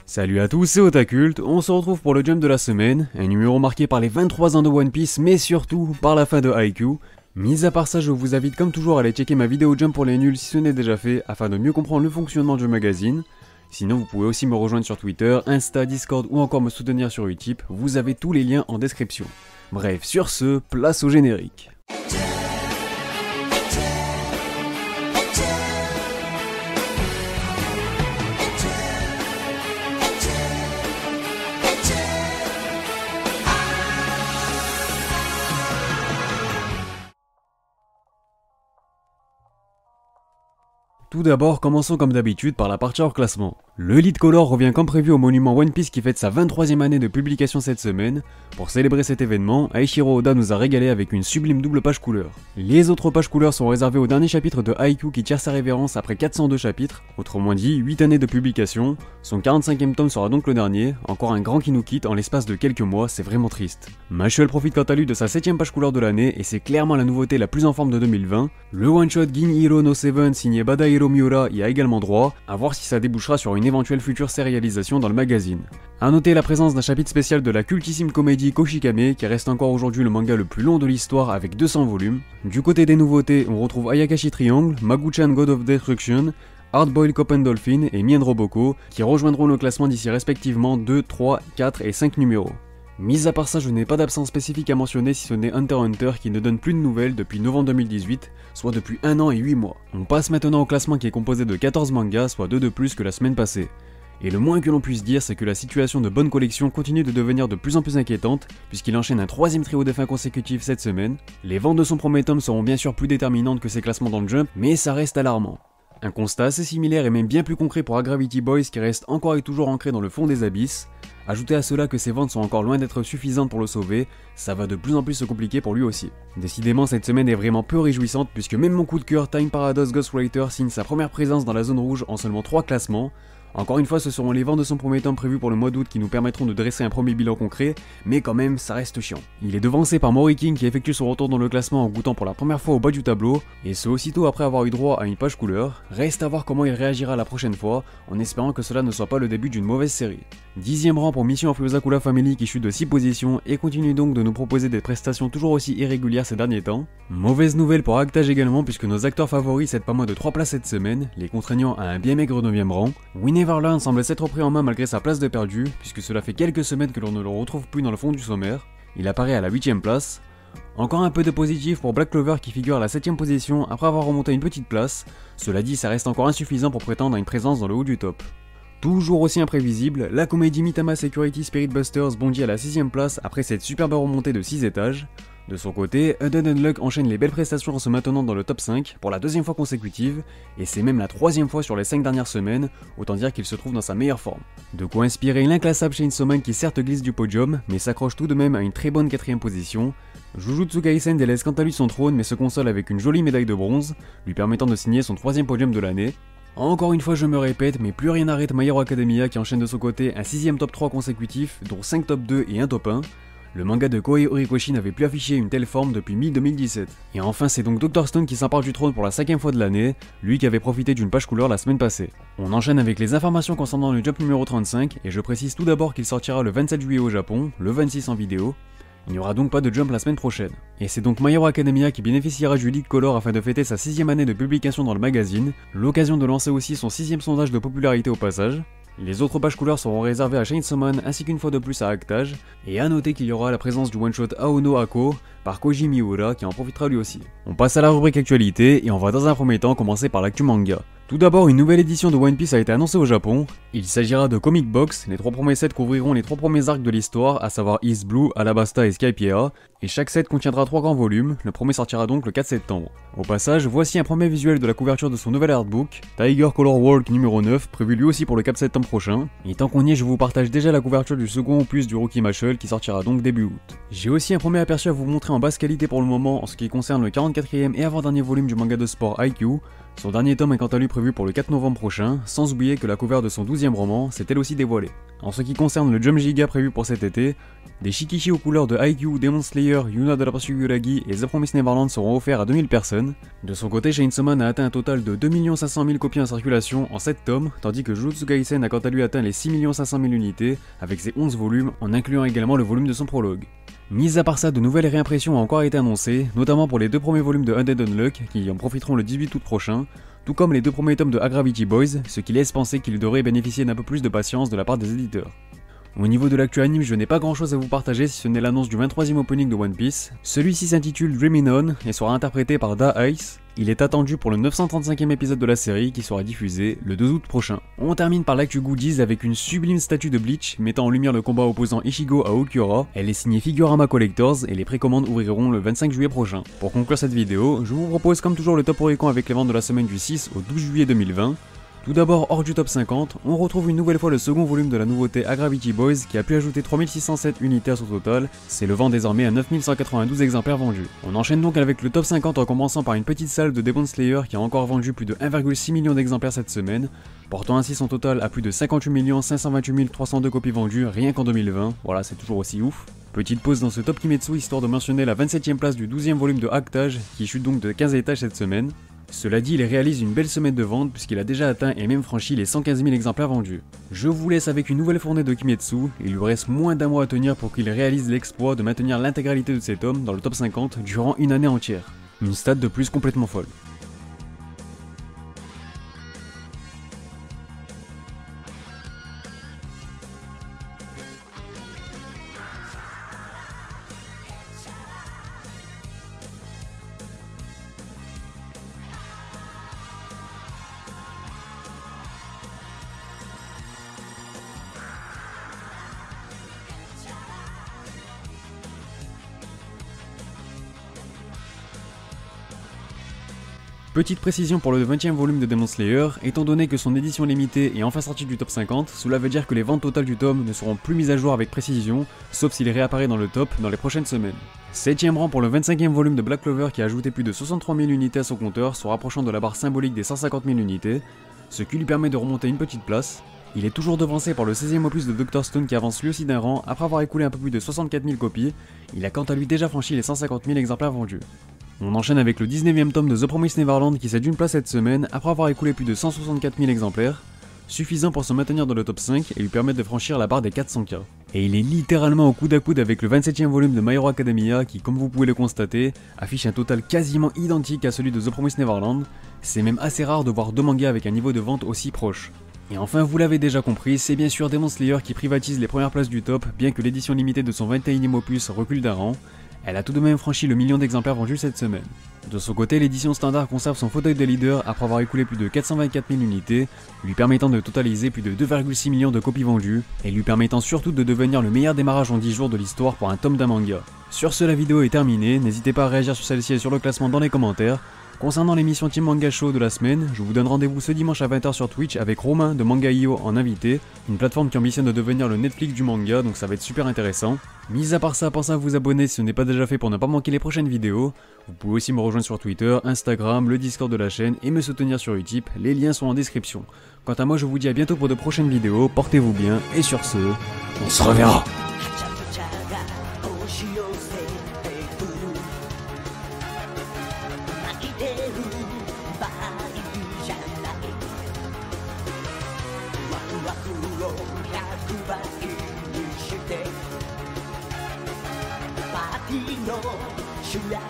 Salut à tous, c'est Otakult, on se retrouve pour le Jump de la semaine, un numéro marqué par les 23 ans de One Piece, mais surtout par la fin de Haikyuu. Mis à part ça, je vous invite comme toujours à aller checker ma vidéo Jump pour les nuls si ce n'est déjà fait, afin de mieux comprendre le fonctionnement du magazine. Sinon, vous pouvez aussi me rejoindre sur Twitter, Insta, Discord ou encore me soutenir sur Utip, vous avez tous les liens en description. Bref, sur ce, place au générique. Tout d'abord, commençons comme d'habitude par la partie hors classement. Le Lead Color revient comme prévu au monument One Piece qui fête sa 23e année de publication cette semaine. Pour célébrer cet événement, Eiichiro Oda nous a régalé avec une sublime double page couleur. Les autres pages couleurs sont réservées au dernier chapitre de Haikyuu qui tire sa révérence après 402 chapitres, autrement dit 8 années de publication. Son 45e tome sera donc le dernier, encore un grand qui nous quitte en l'espace de quelques mois, c'est vraiment triste. Mashle profite quant à lui de sa 7ème page couleur de l'année et c'est clairement la nouveauté la plus en forme de 2020. Le one-shot Gin Hiro no Seven signé Badahiro Miura y a également droit, à voir si ça débouchera sur une éventuelle future sérialisation dans le magazine. A noter la présence d'un chapitre spécial de la cultissime comédie Koshikame qui reste encore aujourd'hui le manga le plus long de l'histoire avec 200 volumes. Du côté des nouveautés, on retrouve Ayakashi Triangle, Magu-chan God of Destruction, Hardboiled Cop and Dolphin et Mien Roboko qui rejoindront le classement d'ici respectivement 2, 3, 4 et 5 numéros. Mis à part ça, je n'ai pas d'absence spécifique à mentionner si ce n'est Hunter x Hunter qui ne donne plus de nouvelles depuis novembre 2018, soit depuis 1 an et 8 mois. On passe maintenant au classement qui est composé de 14 mangas, soit 2 de plus que la semaine passée. Et le moins que l'on puisse dire, c'est que la situation de bonne collection continue de devenir de plus en plus inquiétante, puisqu'il enchaîne un 3ème trio de fins consécutifs cette semaine. Les ventes de son premier tome seront bien sûr plus déterminantes que ses classements dans le Jump, mais ça reste alarmant. Un constat assez similaire et même bien plus concret pour Gravity Boys qui reste encore et toujours ancré dans le fond des abysses. Ajoutez à cela que ses ventes sont encore loin d'être suffisantes pour le sauver, ça va de plus en plus se compliquer pour lui aussi. Décidément, cette semaine est vraiment peu réjouissante puisque même mon coup de cœur Time Paradox Ghostwriter signe sa première présence dans la zone rouge en seulement 3 classements. Encore une fois, ce seront les ventes de son premier tome prévu pour le mois d'août qui nous permettront de dresser un premier bilan concret, mais quand même, ça reste chiant. Il est devancé par Mori King qui effectue son retour dans le classement en goûtant pour la première fois au bas du tableau, et ce aussitôt après avoir eu droit à une page couleur. Reste à voir comment il réagira la prochaine fois, en espérant que cela ne soit pas le début d'une mauvaise série. 10ème rang pour Mission of Yosakura Family qui chute de 6 positions et continue donc de nous proposer des prestations toujours aussi irrégulières ces derniers temps. Mauvaise nouvelle pour Actage également puisque nos acteurs favoris cèdent pas moins de 3 places cette semaine, les contraignant à un bien maigre 9ème rang. We Never Learn semble s'être pris en main malgré sa place de perdu, puisque cela fait quelques semaines que l'on ne le retrouve plus dans le fond du sommaire. Il apparaît à la 8ème place. Encore un peu de positif pour Black Clover qui figure à la 7ème position après avoir remonté une petite place. Cela dit, ça reste encore insuffisant pour prétendre à une présence dans le haut du top. Toujours aussi imprévisible, la comédie Mitama Security Spirit Busters bondit à la 6ème place après cette superbe remontée de 6 étages. De son côté, Hudden Unluck enchaîne les belles prestations en se maintenant dans le top 5 pour la 2ème fois consécutive, et c'est même la 3ème fois sur les 5 dernières semaines, autant dire qu'il se trouve dans sa meilleure forme. De quoi inspirer l'inclassable Chainsaw Man qui certes glisse du podium, mais s'accroche tout de même à une très bonne 4ème position. Jujutsu Kaisen délaisse quant à lui son trône mais se console avec une jolie médaille de bronze, lui permettant de signer son 3ème podium de l'année. Encore une fois je me répète, mais plus rien n'arrête My Hero Academia qui enchaîne de son côté un 6ème top 3 consécutif, dont 5 top 2 et un top 1. Le manga de Kohei Horikoshi n'avait plus affiché une telle forme depuis mi-2017. Et enfin c'est donc Dr Stone qui s'empare du trône pour la 5ème fois de l'année, lui qui avait profité d'une page couleur la semaine passée. On enchaîne avec les informations concernant le Jump numéro 35, et je précise tout d'abord qu'il sortira le 27 juillet au Japon, le 26 en vidéo. Il n'y aura donc pas de Jump la semaine prochaine. Et c'est donc My Hero Academia qui bénéficiera du Lead Color afin de fêter sa 6ème année de publication dans le magazine, l'occasion de lancer aussi son 6ème sondage de popularité au passage. Les autres pages couleurs seront réservées à Chainsaw Man ainsi qu'une fois de plus à Actage, et à noter qu'il y aura la présence du one-shot Aono Ako par Koji Miura qui en profitera lui aussi. On passe à la rubrique actualité et on va dans un premier temps commencer par l'actu manga. Tout d'abord, une nouvelle édition de One Piece a été annoncée au Japon. Il s'agira de Comic Box, les 3 premiers sets couvriront les 3 premiers arcs de l'histoire, à savoir East Blue, Alabasta et Skypiea, et chaque set contiendra 3 grands volumes, le premier sortira donc le 4 septembre. Au passage, voici un premier visuel de la couverture de son nouvel artbook, Tiger Color Walk numéro 9, prévu lui aussi pour le 4 septembre prochain, et tant qu'on y est, je vous partage déjà la couverture du second opus du Rookie Mashle qui sortira donc début août. J'ai aussi un premier aperçu à vous montrer en basse qualité pour le moment en ce qui concerne le 44ème et avant-dernier volume du manga de sport Haikyuu. Son dernier tome est quant à lui prévu pour le 4 novembre prochain, sans oublier que la couverture de son 12ème roman s'est elle aussi dévoilée. En ce qui concerne le Jump Giga prévu pour cet été, des Shikishi aux couleurs de Haikyuu, Demon Slayer, Yuna de la Yuragi et The Promised Neverland seront offerts à 2000 personnes. De son côté, Chainsaw Man a atteint un total de 2 500 000 copies en circulation en 7 tomes, tandis que Jujutsu Kaisen a quant à lui atteint les 6 500 000 unités, avec ses 11 volumes, en incluant également le volume de son prologue. Mis à part ça, de nouvelles réimpressions ont encore été annoncées, notamment pour les 2 premiers volumes de Undead Unluck, qui en profiteront le 18 août prochain, tout comme les 2 premiers tomes de Gravity Boys, ce qui laisse penser qu'ils devraient bénéficier d'un peu plus de patience de la part des éditeurs. Au niveau de l'actu anime, je n'ai pas grand chose à vous partager si ce n'est l'annonce du 23e opening de One Piece. Celui-ci s'intitule Dreamin' On et sera interprété par Da Ice. Il est attendu pour le 935e épisode de la série qui sera diffusé le 2 août prochain. On termine par l'actu goodies avec une sublime statue de Bleach mettant en lumière le combat opposant Ichigo à Okiura. Elle est signée Figurama Collectors et les précommandes ouvriront le 25 juillet prochain. Pour conclure cette vidéo, je vous propose comme toujours le top Oricon avec les ventes de la semaine du 6 au 12 juillet 2020. Tout d'abord, hors du top 50, on retrouve une nouvelle fois le second volume de la nouveauté Gravity Boys qui a pu ajouter 3607 unités à son total, s'élevant désormais à 9192 exemplaires vendus. On enchaîne donc avec le top 50 en commençant par une petite salve de Demon Slayer qui a encore vendu plus de 1,6 million d'exemplaires cette semaine, portant ainsi son total à plus de 58 528 302 copies vendues rien qu'en 2020, voilà c'est toujours aussi ouf. Petite pause dans ce top Kimetsu histoire de mentionner la 27e place du 12e volume de Actage qui chute donc de 15 étages cette semaine. Cela dit, il réalise une belle semaine de vente puisqu'il a déjà atteint et même franchi les 115 000 exemplaires vendus. Je vous laisse avec une nouvelle fournée de Kimetsu, il lui reste moins d'un mois à tenir pour qu'il réalise l'exploit de maintenir l'intégralité de cet homme dans le top 50 durant une année entière. Une stat de plus complètement folle. Petite précision pour le 20e volume de Demon Slayer, étant donné que son édition limitée est enfin sortie du top 50, cela veut dire que les ventes totales du tome ne seront plus mises à jour avec précision, sauf s'il réapparaît dans le top dans les prochaines semaines. 7ème rang pour le 25e volume de Black Clover qui a ajouté plus de 63 000 unités à son compteur, se rapprochant de la barre symbolique des 150 000 unités, ce qui lui permet de remonter une petite place. Il est toujours devancé par le 16e opus de Dr. Stone qui avance lui aussi d'un rang après avoir écoulé un peu plus de 64 000 copies, il a quant à lui déjà franchi les 150 000 exemplaires vendus. On enchaîne avec le 19e tome de The Promised Neverland qui cède une place cette semaine après avoir écoulé plus de 164 000 exemplaires, suffisant pour se maintenir dans le top 5 et lui permettre de franchir la barre des 400K. Et il est littéralement au coude à coude avec le 27e volume de My Hero Academia qui, comme vous pouvez le constater, affiche un total quasiment identique à celui de The Promised Neverland. C'est même assez rare de voir deux mangas avec un niveau de vente aussi proche. Et enfin, vous l'avez déjà compris, c'est bien sûr Demon Slayer qui privatise les premières places du top, bien que l'édition limitée de son 21e opus recule d'un rang. Elle a tout de même franchi le million d'exemplaires vendus cette semaine. De son côté, l'édition standard conserve son fauteuil de leader après avoir écoulé plus de 424 000 unités, lui permettant de totaliser plus de 2,6 millions de copies vendues, et lui permettant surtout de devenir le meilleur démarrage en 10 jours de l'histoire pour un tome d'un manga. Sur ce, la vidéo est terminée, n'hésitez pas à réagir sur celle-ci et sur le classement dans les commentaires. Concernant l'émission Team Manga Show de la semaine, je vous donne rendez-vous ce dimanche à 20h sur Twitch avec Romain de Manga.io en invité, une plateforme qui ambitionne de devenir le Netflix du manga, donc ça va être super intéressant. Mis à part ça, pensez à vous abonner si ce n'est pas déjà fait pour ne pas manquer les prochaines vidéos. Vous pouvez aussi me rejoindre sur Twitter, Instagram, le Discord de la chaîne et me soutenir sur Utip, les liens sont en description. Quant à moi, je vous dis à bientôt pour de prochaines vidéos, portez-vous bien et sur ce, on se reverra.「パーティーの主役」